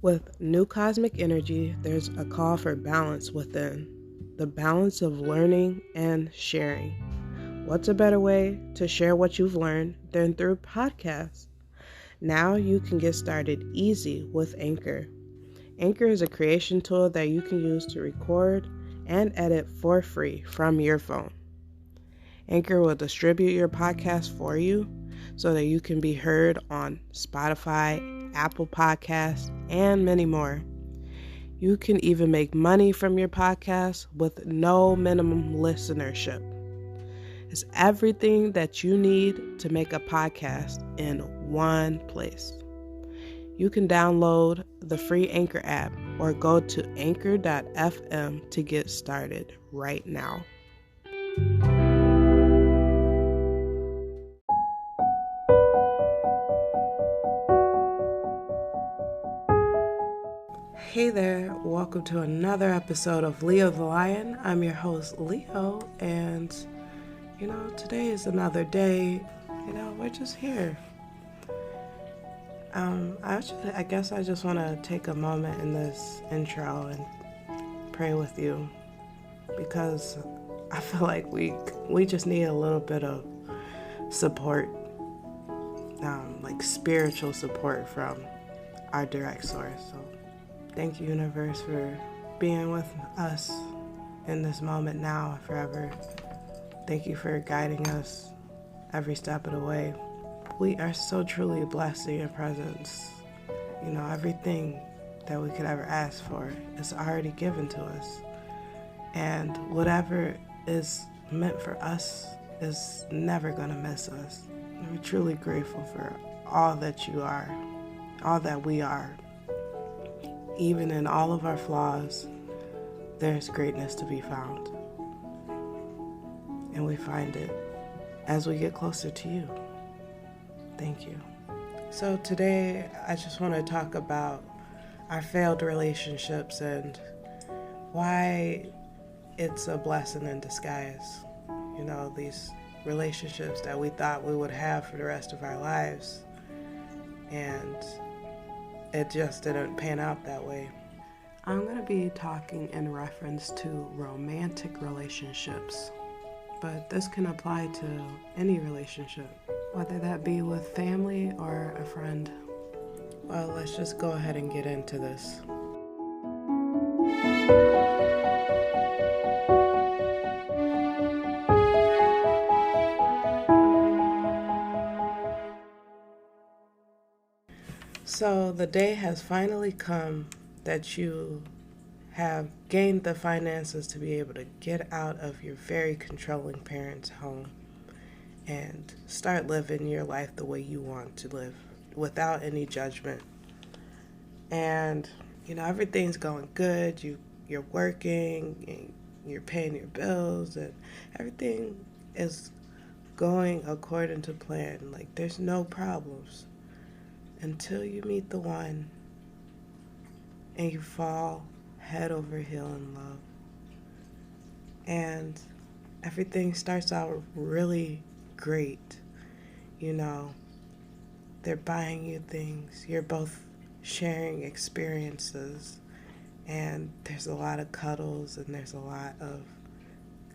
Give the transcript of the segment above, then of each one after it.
With new cosmic energy, there's a call for balance within, the balance of learning and sharing. What's a better way to share what you've learned than through podcasts? Now you can get started easy with Anchor. Anchor is a creation tool that you can use to record and edit for free from your phone. Anchor will distribute your podcast for you so that you can be heard on Spotify, Apple Podcasts, and many more. You can even make money from your podcast with no minimum listenership. It's everything that you need to make a podcast in one place. You can download the free Anchor app or go to anchor.fm to get started right now. Hey there, welcome to another episode of Leo the Lion. I'm your host, Leo, and today is another day. We're just here. I guess I just want to take a moment in this intro and pray with you because I feel like we just need a little bit of support, like spiritual support from our direct source. So thank you, universe, for being with us in this moment now and forever. Thank you for guiding us every step of the way. We are so truly blessed in your presence. Everything that we could ever ask for is already given to us. And whatever is meant for us is never going to miss us. We're truly grateful for all that you are, all that we are. Even in all of our flaws, there's greatness to be found. And we find it as we get closer to you. Thank you. So today, I just want to talk about our failed relationships and why it's a blessing in disguise. These relationships that we thought we would have for the rest of our lives. And it just didn't pan out that way. I'm going to be talking in reference to romantic relationships, but this can apply to any relationship, whether that be with family or a friend. Well, let's just go ahead and get into this. So the day has finally come that you have gained the finances to be able to get out of your very controlling parents' home and start living your life the way you want to live without any judgment. And everything's going good. You're working and you're paying your bills and everything is going according to plan. Like there's no problems. Until you meet the one and you fall head over heel in love. And everything starts out really great. They're buying you things. You're both sharing experiences. And there's a lot of cuddles and there's a lot of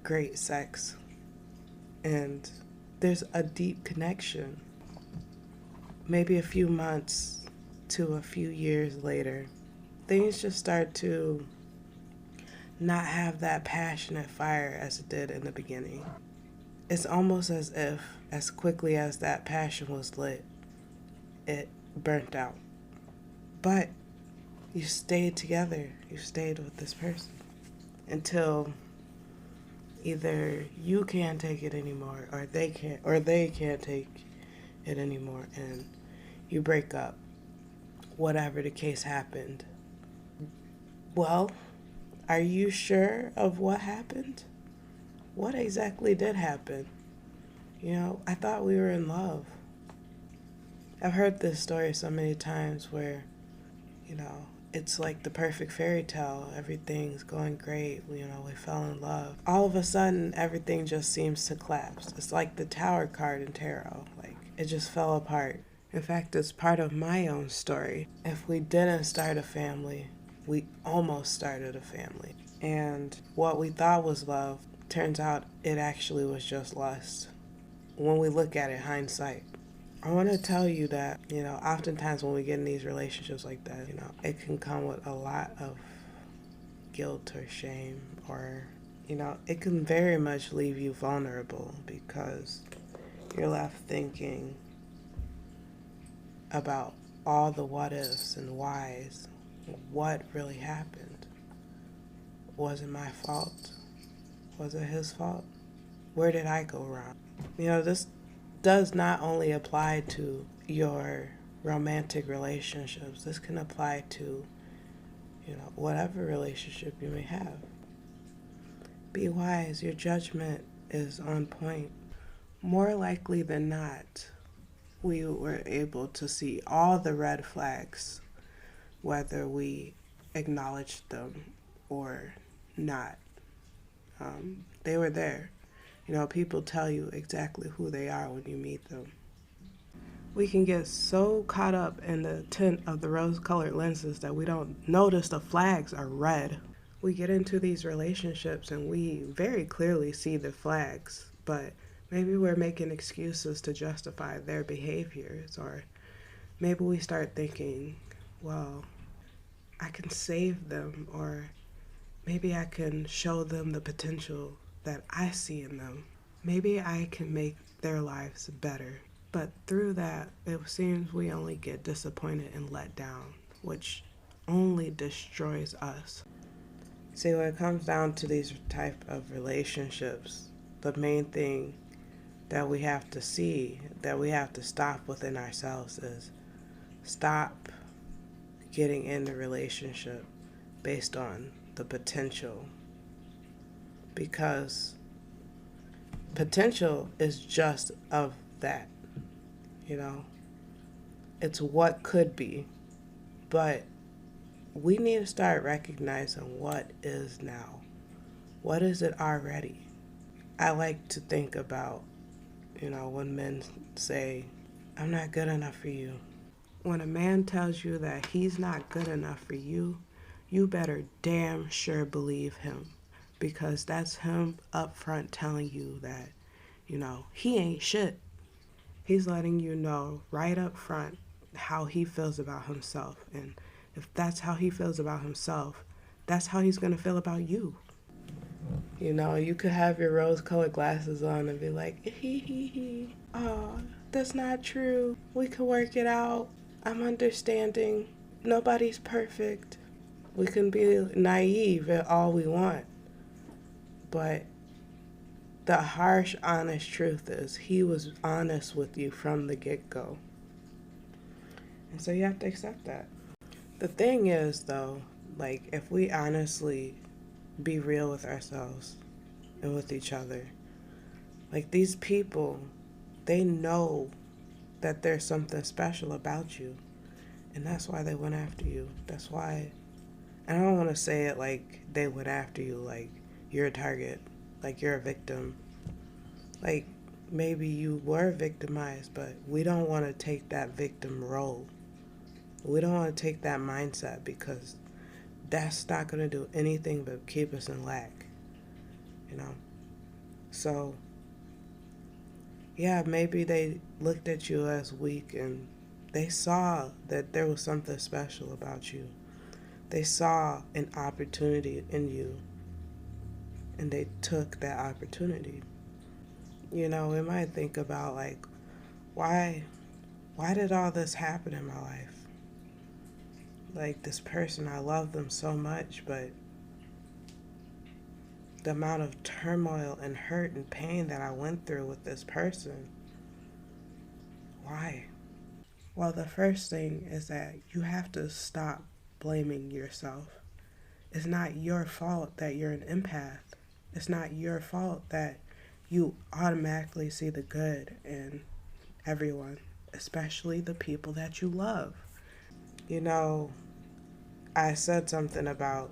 great sex. And there's a deep connection. Maybe a few months to a few years later, things just start to not have that passionate fire as it did in the beginning. It's almost as if, as quickly as that passion was lit, it burnt out. But you stayed together. You stayed with this person until either you can't take it anymore or they can't take it anymore and you break up, whatever the case happened. Well, are you sure of what happened? What exactly did happen? I thought we were in love. I've heard this story so many times where, it's like the perfect fairy tale. Everything's going great. We fell in love. All of a sudden, everything just seems to collapse. It's like the Tower card in tarot. Like, it just fell apart. In fact, it's part of my own story. If we didn't start a family, we almost started a family. And what we thought was love turns out it actually was just lust. When we look at it, hindsight. I want to tell you that, oftentimes when we get in these relationships like that, it can come with a lot of guilt or shame, or, it can very much leave you vulnerable because you're left thinking about all the what ifs and whys. What really happened? Was it my fault? Was it his fault? Where did I go wrong? This does not only apply to your romantic relationships. This can apply to, whatever relationship you may have. Be wise. Your judgment is on point. More likely than not, we were able to see all the red flags, whether we acknowledged them or not. They were there. People tell you exactly who they are when you meet them. We can get so caught up in the tint of the rose-colored lenses that we don't notice the flags are red. We get into these relationships and we very clearly see the flags, but maybe we're making excuses to justify their behaviors, or maybe we start thinking, well, I can save them, or maybe I can show them the potential that I see in them. Maybe I can make their lives better. But through that, it seems we only get disappointed and let down, which only destroys us. See, when it comes down to these type of relationships, the main thing that we have to see, that we have to stop within ourselves is stop getting in the relationship based on the potential. Because potential is just of that, it's what could be. But we need to start recognizing what is now. What is it already? I like to think about, when men say, I'm not good enough for you. When a man tells you that he's not good enough for you, you better damn sure believe him. Because that's him up front telling you that, he ain't shit. He's letting you know right up front how he feels about himself. And if that's how he feels about himself, that's how he's going to feel about you. You could have your rose-colored glasses on and be like, hee hee hee. Oh, that's not true. We could work it out. I'm understanding. Nobody's perfect. We can be naive at all we want. But the harsh, honest truth is he was honest with you from the get-go. And so you have to accept that. The thing is, though, if we honestly be real with ourselves and with each other, these people, they know that there's something special about you. And that's why they went after you. That's why, and I don't want to say it like they went after you like you're a target, like you're a victim. Maybe you were victimized, but we don't want to take that victim role. We don't want to take that mindset because that's not going to do anything but keep us in lack, So, yeah, maybe they looked at you as weak and they saw that there was something special about you. They saw an opportunity in you and they took that opportunity. We might think about why did all this happen in my life? This person, I love them so much, but the amount of turmoil and hurt and pain that I went through with this person, why? Well, the first thing is that you have to stop blaming yourself. It's not your fault that you're an empath. It's not your fault that you automatically see the good in everyone, especially the people that you love. I said something about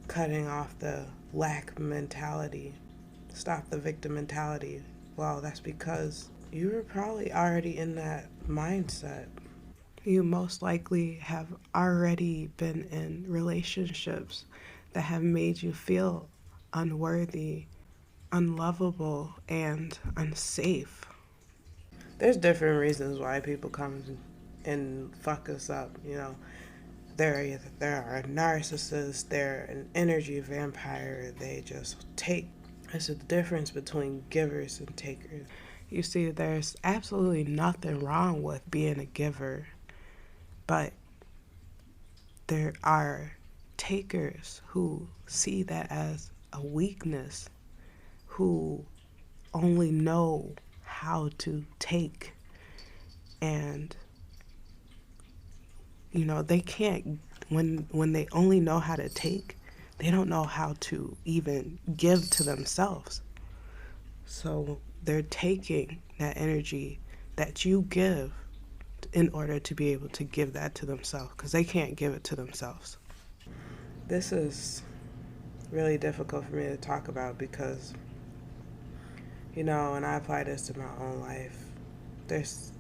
cutting off the lack mentality, stop the victim mentality. Well, that's because you were probably already in that mindset. You most likely have already been in relationships that have made you feel unworthy, unlovable, and unsafe. There's different reasons why people come and fuck us up, you know. There are narcissists, they're an energy vampire, they just take. There's a difference between givers and takers. You see, there's absolutely nothing wrong with being a giver, but there are takers who see that as a weakness, who only know how to take, and they can't, when they only know how to take, they don't know how to even give to themselves. So they're taking that energy that you give in order to be able to give that to themselves, because they can't give it to themselves. This is really difficult for me to talk about because, and I apply this to my own life, there's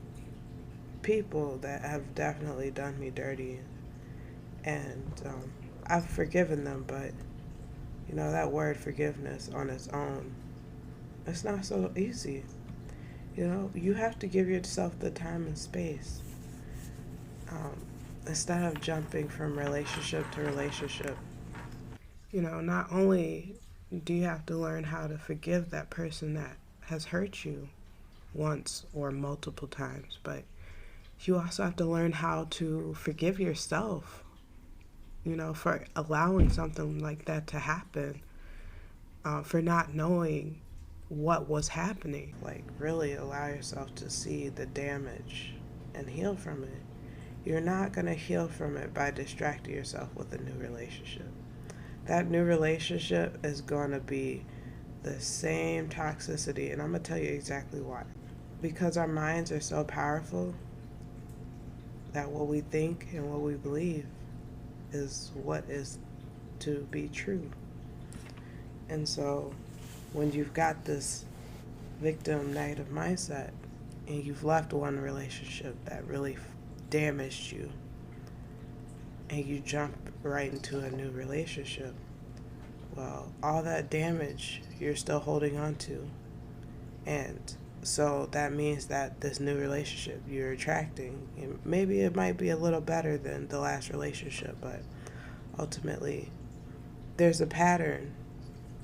people that have definitely done me dirty, and I've forgiven them, but that word forgiveness on its own, it's not so easy. You have to give yourself the time and space. Instead of jumping from relationship to relationship, not only do you have to learn how to forgive that person that has hurt you once or multiple times, but you also have to learn how to forgive yourself, for allowing something like that to happen, for not knowing what was happening. Like, really allow yourself to see the damage and heal from it. You're not going to heal from it by distracting yourself with a new relationship. That new relationship is going to be the same toxicity, and I'm going to tell you exactly why. Because our minds are so powerful that what we think and what we believe is what is to be true. And so when you've got this victim negative mindset and you've left one relationship that really damaged you and you jump right into a new relationship, well, all that damage you're still holding on to. And so that means that this new relationship you're attracting, maybe it might be a little better than the last relationship, but ultimately there's a pattern.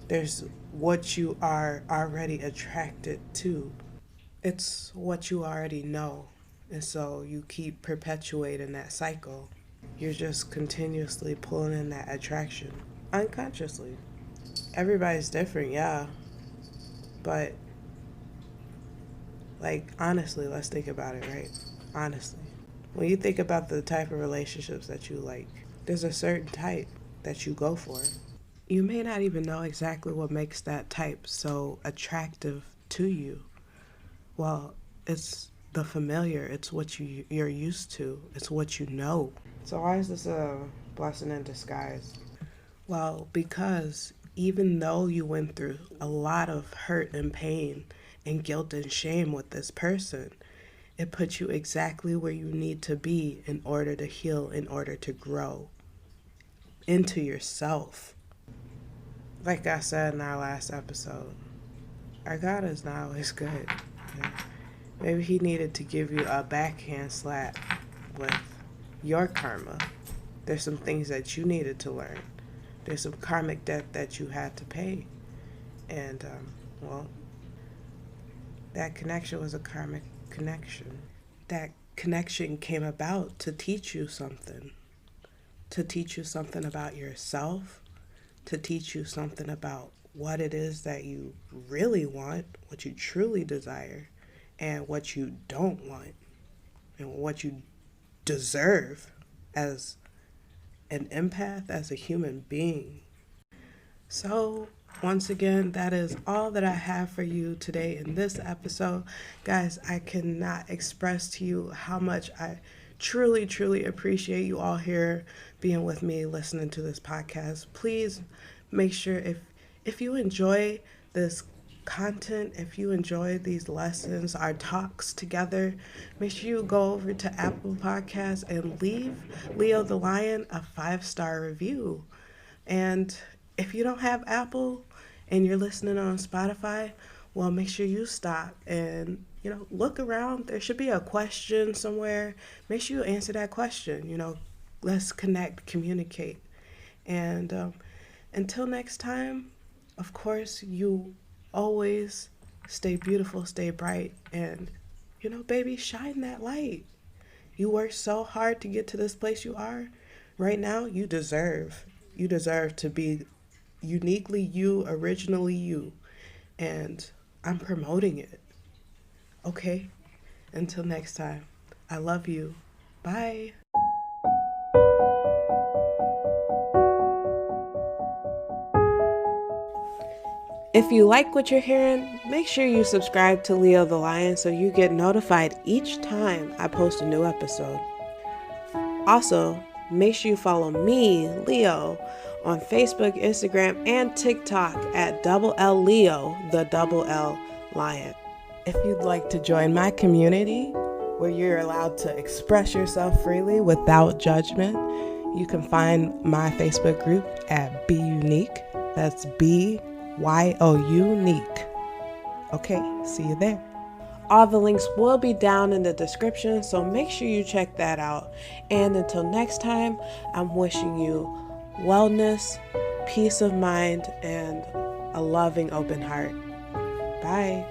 There's what you are already attracted to. It's what you already know. And so you keep perpetuating that cycle. You're just continuously pulling in that attraction unconsciously. Everybody's different, yeah. But, like, honestly, let's think about it, right? Honestly. When you think about the type of relationships that you like, there's a certain type that you go for. You may not even know exactly what makes that type so attractive to you. Well, it's the familiar. It's what you're used to. It's what you know. So why is this a blessing in disguise? Well, because even though you went through a lot of hurt and pain and guilt and shame with this person, it puts you exactly where you need to be in order to heal, in order to grow into yourself. Like I said in our last episode, our God is not always good. Maybe he needed to give you a backhand slap with your karma. There's some things that you needed to learn. There's some karmic debt that you had to pay. And, well, that connection was a karmic connection. That connection came about to teach you something. To teach you something about yourself. To teach you something about what it is that you really want, what you truly desire, and what you don't want, and what you deserve as an empath, as a human being. So, once again, that is all that I have for you today in this episode. Guys, I cannot express to you how much I truly, truly appreciate you all here being with me, listening to this podcast. Please make sure if you enjoy this content, if you enjoyed these lessons, our talks together, make sure you go over to Apple Podcasts and leave Leo the Lion a 5-star review. And if you don't have Apple and you're listening on Spotify, well, make sure you stop and, look around. There should be a question somewhere. Make sure you answer that question. Let's connect, communicate. And until next time, of course, you always stay beautiful, stay bright, and, baby, shine that light. You worked so hard to get to this place you are. Right now, you deserve to be uniquely you, originally you. And I'm promoting it. Okay? Until next time, I love you. Bye. If you like what you're hearing, make sure you subscribe to Leo the Lion so you get notified each time I post a new episode. Also, make sure you follow me, Leo, on Facebook, Instagram, and TikTok at L Leo, the L Lion. If you'd like to join my community, where you're allowed to express yourself freely without judgment, you can find my Facebook group at Be Unique. That's BYOU Unique. Okay, see you there. All the links will be down in the description, so make sure you check that out. And until next time, I'm wishing you wellness, peace of mind, and a loving open heart. Bye.